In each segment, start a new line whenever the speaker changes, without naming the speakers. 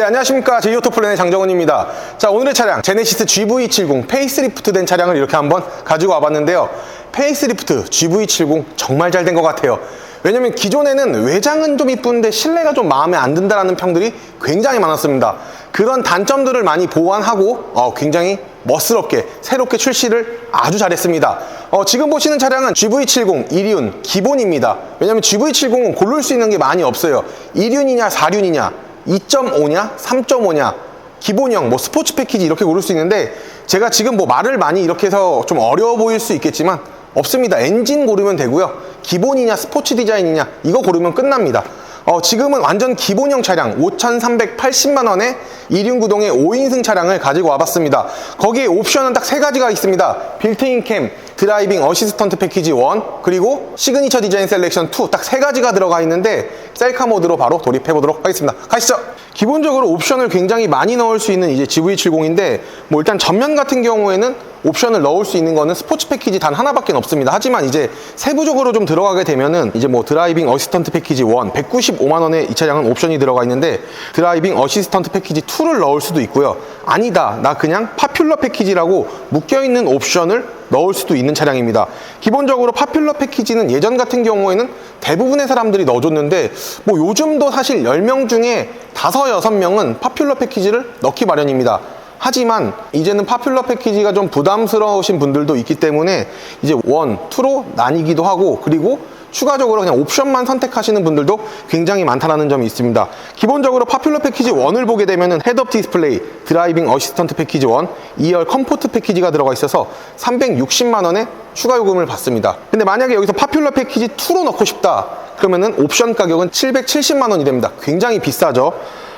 네, 안녕하십니까. 제이오토플랜의 장정훈입니다. 자, 오늘의 차량 제네시스 GV70 페이스리프트 된 차량을 이렇게 한번 가지고 와봤는데요. 페이스리프트 GV70 정말 잘 된 것 같아요. 왜냐면 기존에는 외장은 좀 이쁜데 실내가 좀 마음에 안 든다라는 평들이 굉장히 많았습니다. 그런 단점들을 많이 보완하고 굉장히 멋스럽게 새롭게 출시를 아주 잘했습니다. 지금 보시는 차량은 GV70 2륜 기본입니다. 왜냐면 GV70은 고를 수 있는 게 많이 없어요. 2륜이냐 4륜이냐 2.5냐 3.5냐 기본형 스포츠 패키지 이렇게 고를 수 있는데, 제가 지금 말을 많이 이렇게 해서 좀 어려워 보일 수 있겠지만 없습니다. 엔진 고르면 되고요. 기본이냐 스포츠 디자인이냐 이거 고르면 끝납니다. 지금은 완전 기본형 차량 5,380만원에 2륜 구동의 5인승 차량을 가지고 와봤습니다. 거기에 옵션은 딱 3가지가 있습니다. 빌트인 캠, 드라이빙 어시스턴트 패키지 1, 그리고 시그니처 디자인 셀렉션 2, 딱 3가지가 들어가 있는데 셀카 모드로 바로 돌입해보도록 하겠습니다. 가시죠. 기본적으로 옵션을 굉장히 많이 넣을 수 있는 이제 GV70인데, 일단 전면 같은 경우에는 옵션을 넣을 수 있는 거는 스포츠 패키지 단 하나밖에 없습니다. 하지만 이제 세부적으로 좀 들어가게 되면은 이제 드라이빙 어시스턴트 패키지 1 195만원에 이 차량은 옵션이 들어가 있는데, 드라이빙 어시스턴트 패키지 2를 넣을 수도 있고요. 아니다, 나 그냥 파퓰러 패키지라고 묶여있는 옵션을 넣을 수도 있는 차량입니다. 기본적으로 파퓰러 패키지는 예전 같은 경우에는 대부분의 사람들이 넣어줬는데, 요즘도 사실 10명 중에 5, 6명은 파퓰러 패키지를 넣기 마련입니다. 하지만 이제는 파퓰러 패키지가 좀 부담스러우신 분들도 있기 때문에 이제 1, 2로 나뉘기도 하고, 그리고 추가적으로 그냥 옵션만 선택하시는 분들도 굉장히 많다는 점이 있습니다. 기본적으로 파퓰러 패키지 1을 보게 되면은 헤드업 디스플레이, 드라이빙 어시스턴트 패키지 1, 2열 컴포트 패키지가 들어가 있어서 360만원의 추가 요금을 받습니다. 근데 만약에 여기서 파퓰러 패키지 2로 넣고 싶다 그러면은 옵션 가격은 770만원이 됩니다. 굉장히 비싸죠.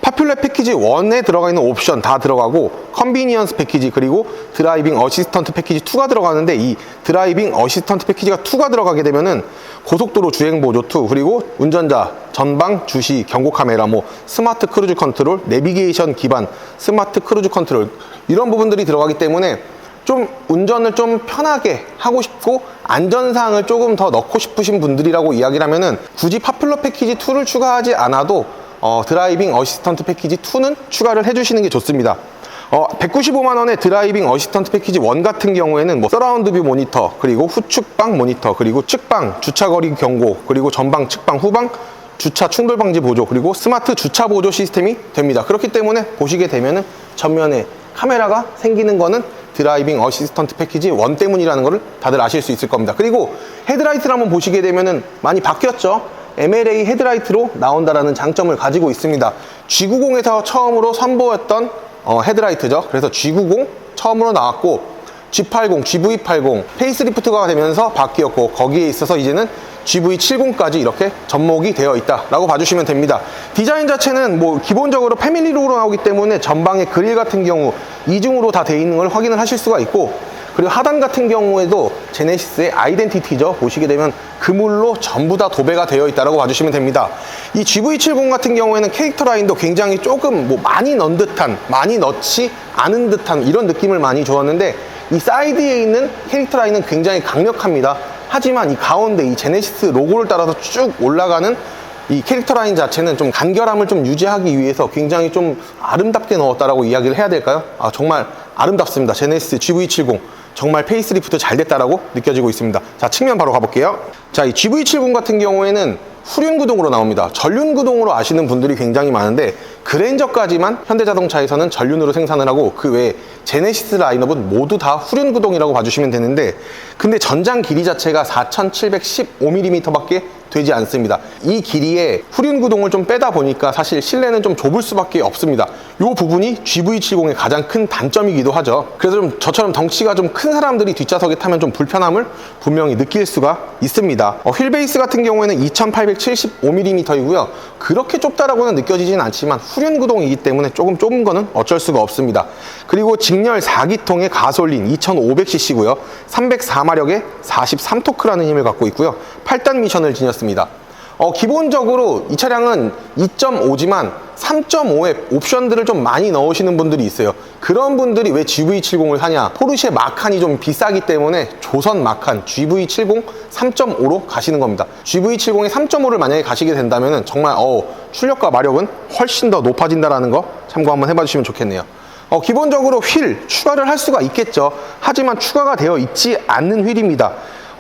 파퓰러 패키지 1에 들어가 있는 옵션 다 들어가고, 컨비니언스 패키지 그리고 드라이빙 어시스턴트 패키지 2가 들어가는데, 이 드라이빙 어시스턴트 패키지가 2가 들어가게 되면은 고속도로 주행 보조 2, 그리고 운전자 전방 주시 경고 카메라, 스마트 크루즈 컨트롤, 내비게이션 기반 스마트 크루즈 컨트롤, 이런 부분들이 들어가기 때문에 좀 운전을 좀 편하게 하고 싶고 안전사항을 조금 더 넣고 싶으신 분들이라고 이야기를 하면은 굳이 파퓰러 패키지 2를 추가하지 않아도 드라이빙 어시스턴트 패키지 2는 추가를 해주시는 게 좋습니다. 195만원의 드라이빙 어시스턴트 패키지 1 같은 경우에는 서라운드 뷰 모니터, 그리고 후측방 모니터, 그리고 측방 주차거리 경고, 그리고 전방, 측방, 후방 주차 충돌 방지 보조, 그리고 스마트 주차 보조 시스템이 됩니다. 그렇기 때문에 보시게 되면은 전면에 카메라가 생기는 거는 드라이빙 어시스턴트 패키지 1 때문이라는 것을 다들 아실 수 있을 겁니다. 그리고 헤드라이트를 한번 보시게 되면은 많이 바뀌었죠. MLA 헤드라이트로 나온다라는 장점을 가지고 있습니다. G90에서 처음으로 선보였던 헤드라이트죠. 그래서 G90 처음으로 나왔고, G80, GV80 페이스리프트가 되면서 바뀌었고, 거기에 있어서 이제는 GV70까지 이렇게 접목이 되어 있다라고 봐주시면 됩니다. 디자인 자체는 기본적으로 패밀리룩으로 나오기 때문에 전방의 그릴 같은 경우 이중으로 다 되어 있는 걸 확인을 하실 수가 있고, 그리고 하단 같은 경우에도 제네시스의 아이덴티티죠. 보시게 되면 그물로 전부 다 도배가 되어 있다고 봐주시면 됩니다. 이 GV70 같은 경우에는 캐릭터 라인도 굉장히 조금 많이 넣은 듯한, 많이 넣지 않은 듯한 이런 느낌을 많이 주었는데, 이 사이드에 있는 캐릭터 라인은 굉장히 강력합니다. 하지만 이 가운데 이 제네시스 로고를 따라서 쭉 올라가는 이 캐릭터 라인 자체는 좀 간결함을 좀 유지하기 위해서 굉장히 좀 아름답게 넣었다라고 이야기를 해야 될까요? 정말 아름답습니다. 제네시스 GV70 정말 페이스리프트 잘 됐다라고 느껴지고 있습니다. 자, 측면 바로 가볼게요. 자, 이 GV70 같은 경우에는 후륜 구동으로 나옵니다. 전륜 구동으로 아시는 분들이 굉장히 많은데, 그랜저까지만 현대자동차에서는 전륜으로 생산을 하고, 그 외에 제네시스 라인업은 모두 다 후륜 구동이라고 봐주시면 되는데, 근데 전장 길이 자체가 4715mm 밖에 되지 않습니다. 이 길이에 후륜 구동을 좀 빼다 보니까 사실 실내는 좀 좁을 수밖에 없습니다. 이 부분이 GV70의 가장 큰 단점이기도 하죠. 그래서 좀 저처럼 덩치가 좀 큰 사람들이 뒷좌석에 타면 좀 불편함을 분명히 느낄 수가 있습니다. 휠베이스 같은 경우에는 2875mm이고요. 그렇게 좁다라고는 느껴지진 않지만 후륜 구동이기 때문에 조금 좁은 거는 어쩔 수가 없습니다. 그리고 직렬 4기통의 가솔린 2500cc고요. 304마력의 43토크라는 힘을 갖고 있고요. 8단 미션을 지녔습니다. 기본적으로 이 차량은 2.5지만 3.5의 옵션들을 좀 많이 넣으시는 분들이 있어요. 그런 분들이 왜 GV70을 사냐? 포르쉐 마칸이 좀 비싸기 때문에 조선 마칸 GV70 3.5로 가시는 겁니다. GV70의 3.5를 만약에 가시게 된다면 정말 출력과 마력은 훨씬 더 높아진다는 거 참고 한번 해봐 주시면 좋겠네요. 기본적으로 휠 추가를 할 수가 있겠죠. 하지만 추가가 되어 있지 않는 휠입니다.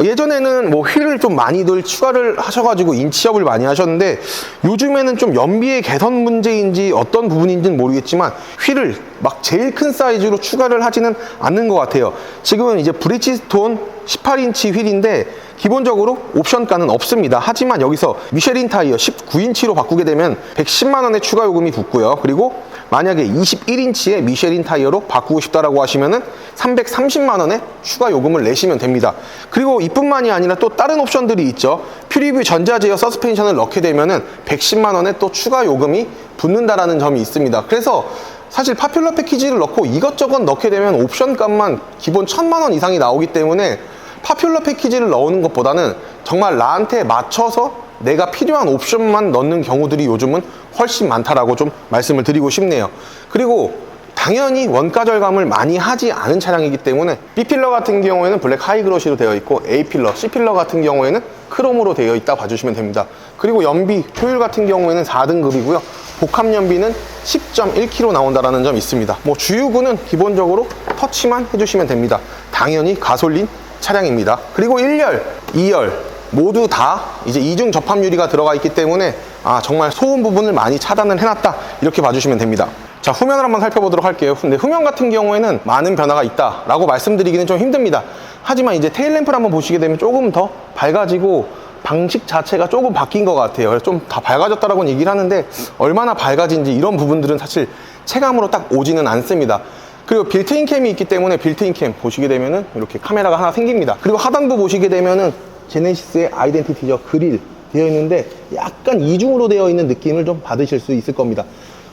예전에는 뭐 휠을 좀 많이들 추가를 하셔가지고 인치업을 많이 하셨는데, 요즘에는 좀 연비의 개선 문제인지 어떤 부분인지는 모르겠지만 휠을 막 제일 큰 사이즈로 추가를 하지는 않는 것 같아요. 지금은 이제 브리지스톤 18인치 휠인데 기본적으로 옵션가는 없습니다. 하지만 여기서 미쉐린 타이어 19인치로 바꾸게 되면 110만 원의 추가 요금이 붙고요. 그리고 만약에 21인치의 미쉐린 타이어로 바꾸고 싶다라고 하시면은 330만 원의 추가 요금을 내시면 됩니다. 그리고 이뿐만이 아니라 또 다른 옵션들이 있죠. 퓨리뷰 전자제어 서스펜션을 넣게 되면은 110만 원의 또 추가 요금이 붙는다라는 점이 있습니다. 그래서 사실 파퓰러 패키지를 넣고 이것저것 넣게 되면 옵션 값만 기본 1000만 원 이상이 나오기 때문에 파퓰러 패키지를 넣는 것보다는 정말 나한테 맞춰서 내가 필요한 옵션만 넣는 경우들이 요즘은 훨씬 많다라고 좀 말씀을 드리고 싶네요. 그리고 당연히 원가 절감을 많이 하지 않은 차량이기 때문에 B필러 같은 경우에는 블랙 하이그로시로 되어 있고, A필러, C필러 같은 경우에는 크롬으로 되어 있다 봐주시면 됩니다. 그리고 연비, 효율 같은 경우에는 4등급이고요. 복합 연비는 10.1km 나온다는 점이 있습니다. 뭐 주유구는 기본적으로 터치만 해주시면 됩니다. 당연히 가솔린 차량입니다. 그리고 1열, 2열 모두 다 이제 이중 접합 유리가 들어가 있기 때문에 정말 소음 부분을 많이 차단을 해놨다, 이렇게 봐주시면 됩니다. 자, 후면을 한번 살펴보도록 할게요. 근데 후면 같은 경우에는 많은 변화가 있다라고 말씀드리기는 좀 힘듭니다. 하지만 이제 테일램프를 한번 보시게 되면 조금 더 밝아지고 방식 자체가 조금 바뀐 것 같아요. 좀 다 밝아졌다라고는 얘기를 하는데 얼마나 밝아진지 이런 부분들은 사실 체감으로 딱 오지는 않습니다. 그리고 빌트인 캠이 있기 때문에 빌트인 캠 보시게 되면은 이렇게 카메라가 하나 생깁니다. 그리고 하단부 보시게 되면은 제네시스의 아이덴티티죠. 그릴 되어 있는데 약간 이중으로 되어 있는 느낌을 좀 받으실 수 있을 겁니다.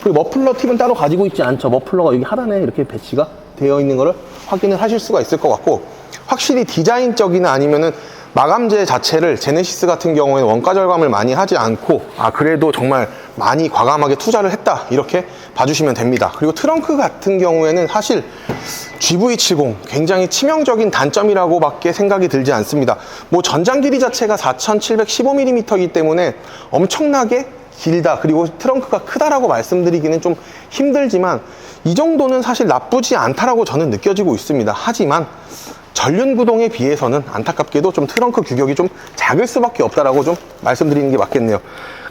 그리고 머플러 팁은 따로 가지고 있지 않죠. 머플러가 여기 하단에 이렇게 배치가 되어 있는 것을 확인을 하실 수가 있을 것 같고, 확실히 디자인적이나 아니면은 마감재 자체를 제네시스 같은 경우에는 원가 절감을 많이 하지 않고 그래도 정말 많이 과감하게 투자를 했다, 이렇게 봐주시면 됩니다. 그리고 트렁크 같은 경우에는 사실 GV70 굉장히 치명적인 단점이라고 밖에 생각이 들지 않습니다. 뭐 전장 길이 자체가 4715mm이기 때문에 엄청나게 길다, 그리고 트렁크가 크다라고 말씀드리기는 좀 힘들지만 이 정도는 사실 나쁘지 않다라고 저는 느껴지고 있습니다. 하지만 전륜 구동에 비해서는 안타깝게도 좀 트렁크 규격이 좀 작을 수밖에 없다라고 좀 말씀드리는 게 맞겠네요.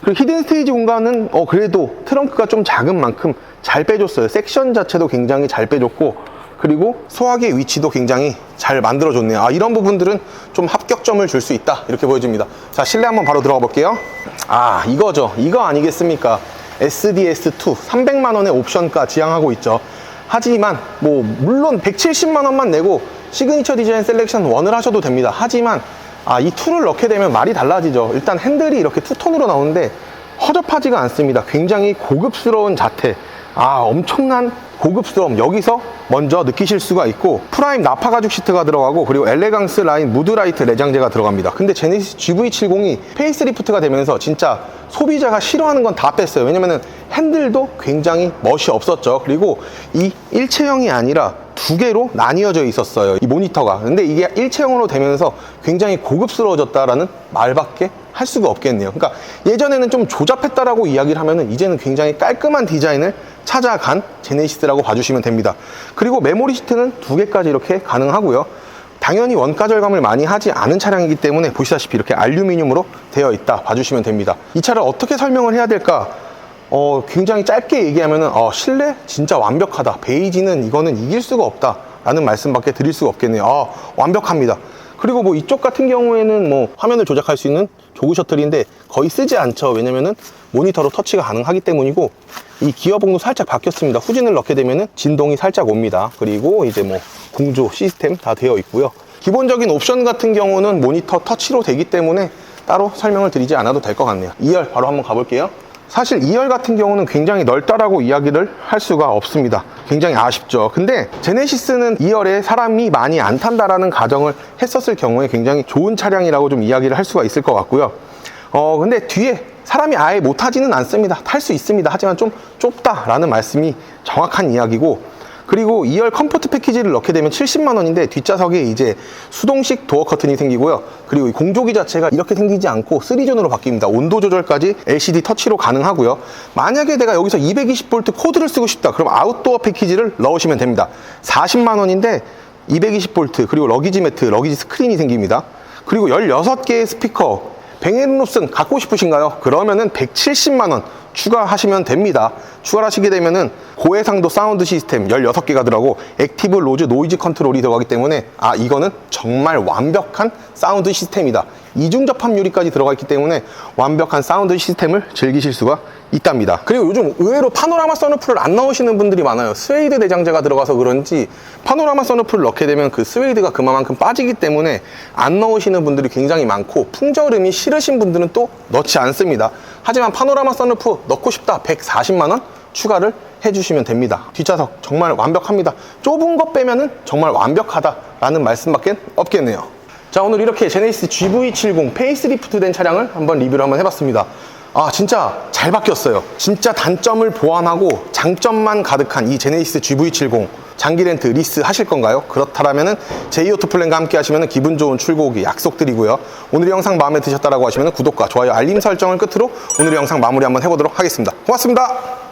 그리고 히든 스테이지 공간은 그래도 트렁크가 좀 작은 만큼 잘 빼줬어요. 섹션 자체도 굉장히 잘 빼줬고, 그리고 소화기의 위치도 굉장히 잘 만들어줬네요. 이런 부분들은 좀 합격점을 줄 수 있다, 이렇게 보여집니다. 자, 실내 한번 바로 들어가 볼게요. 이거죠. 이거 아니겠습니까? SDS2 300만 원의 옵션가 지향하고 있죠. 하지만 뭐 물론 170만 원만 내고 시그니처 디자인 셀렉션 1을 하셔도 됩니다. 하지만 이 2를 넣게 되면 말이 달라지죠. 일단 핸들이 이렇게 투톤으로 나오는데 허접하지가 않습니다. 굉장히 고급스러운 자태, 엄청난 고급스러움 여기서 먼저 느끼실 수가 있고, 프라임 나파 가죽 시트가 들어가고, 그리고 엘레강스 라인 무드라이트 내장재가 들어갑니다. 근데 제네시스 GV70이 페이스리프트가 되면서 진짜 소비자가 싫어하는 건 다 뺐어요. 왜냐면은 핸들도 굉장히 멋이 없었죠. 그리고 이 일체형이 아니라 두 개로 나뉘어져 있었어요, 이 모니터가. 근데 이게 일체형으로 되면서 굉장히 고급스러워졌다라는 말밖에 할 수가 없겠네요. 그러니까 예전에는 좀 조잡했다라고 이야기를 하면은 이제는 굉장히 깔끔한 디자인을 찾아간 제네시스라고 봐주시면 됩니다. 그리고 메모리 시트는 2개까지 이렇게 가능하고요. 당연히 원가 절감을 많이 하지 않은 차량이기 때문에 보시다시피 이렇게 알루미늄으로 되어 있다 봐주시면 됩니다. 이 차를 어떻게 설명을 해야 될까? 굉장히 짧게 얘기하면은 실내 진짜 완벽하다, 베이지는 이거는 이길 수가 없다 라는 말씀밖에 드릴 수가 없겠네요. 완벽합니다. 그리고 뭐 이쪽 같은 경우에는 뭐 화면을 조작할 수 있는 조그 셔틀인데 거의 쓰지 않죠. 왜냐면은 모니터로 터치가 가능하기 때문이고, 이 기어봉도 살짝 바뀌었습니다. 후진을 넣게 되면은 진동이 살짝 옵니다. 그리고 이제 뭐 공조 시스템 다 되어 있고요. 기본적인 옵션 같은 경우는 모니터 터치로 되기 때문에 따로 설명을 드리지 않아도 될 것 같네요. 2열 바로 한번 가볼게요. 사실 2열 같은 경우는 굉장히 넓다라고 이야기를 할 수가 없습니다. 굉장히 아쉽죠. 근데 제네시스는 2열에 사람이 많이 안 탄다라는 가정을 했었을 경우에 굉장히 좋은 차량이라고 좀 이야기를 할 수가 있을 것 같고요. 근데 뒤에 사람이 아예 못 타지는 않습니다. 탈 수 있습니다. 하지만 좀 좁다라는 말씀이 정확한 이야기고, 그리고 2열 컴포트 패키지를 넣게 되면 70만 원인데 뒷좌석에 이제 수동식 도어 커튼이 생기고요. 그리고 이 공조기 자체가 이렇게 생기지 않고 3존으로 바뀝니다. 온도 조절까지 LCD 터치로 가능하고요. 만약에 내가 여기서 220V 코드를 쓰고 싶다. 그럼 아웃도어 패키지를 넣으시면 됩니다. 40만 원인데 220V 그리고 러기지 매트, 러기지 스크린이 생깁니다. 그리고 16개의 스피커, 뱅앤올ufsen 갖고 싶으신가요? 그러면은 170만 원 추가하시면 됩니다. 추가를 하시게 되면은 고해상도 사운드 시스템 16개가 들어가고 액티브 로즈 노이즈 컨트롤이 들어가기 때문에 이거는 정말 완벽한 사운드 시스템이다. 이중 접합 유리까지 들어가 있기 때문에 완벽한 사운드 시스템을 즐기실 수가 있답니다. 그리고 요즘 의외로 파노라마 선루프를 안 넣으시는 분들이 많아요. 스웨이드 내장재가 들어가서 그런지 파노라마 선루프를 넣게 되면 그 스웨이드가 그만큼 빠지기 때문에 안 넣으시는 분들이 굉장히 많고 풍절음이 싫으신 분들은 또 넣지 않습니다. 하지만 파노라마 선루프 넣고 싶다 140만 원 추가를 해주시면 됩니다. 뒷좌석 정말 완벽합니다. 좁은 것 빼면은 정말 완벽하다라는 말씀밖에 없겠네요. 자, 오늘 이렇게 제네시스 GV70 페이스리프트 된 차량을 한번 리뷰를 한번 해봤습니다. 진짜 잘 바뀌었어요. 진짜 단점을 보완하고 장점만 가득한 이 제네시스 GV70 장기 렌트 리스 하실 건가요? 그렇다면은 제이오토플랜과 함께 하시면 기분 좋은 출고기 약속드리고요. 오늘 영상 마음에 드셨다라고 하시면 구독과 좋아요, 알림 설정을 끝으로 오늘 영상 마무리 한번 해보도록 하겠습니다. 고맙습니다.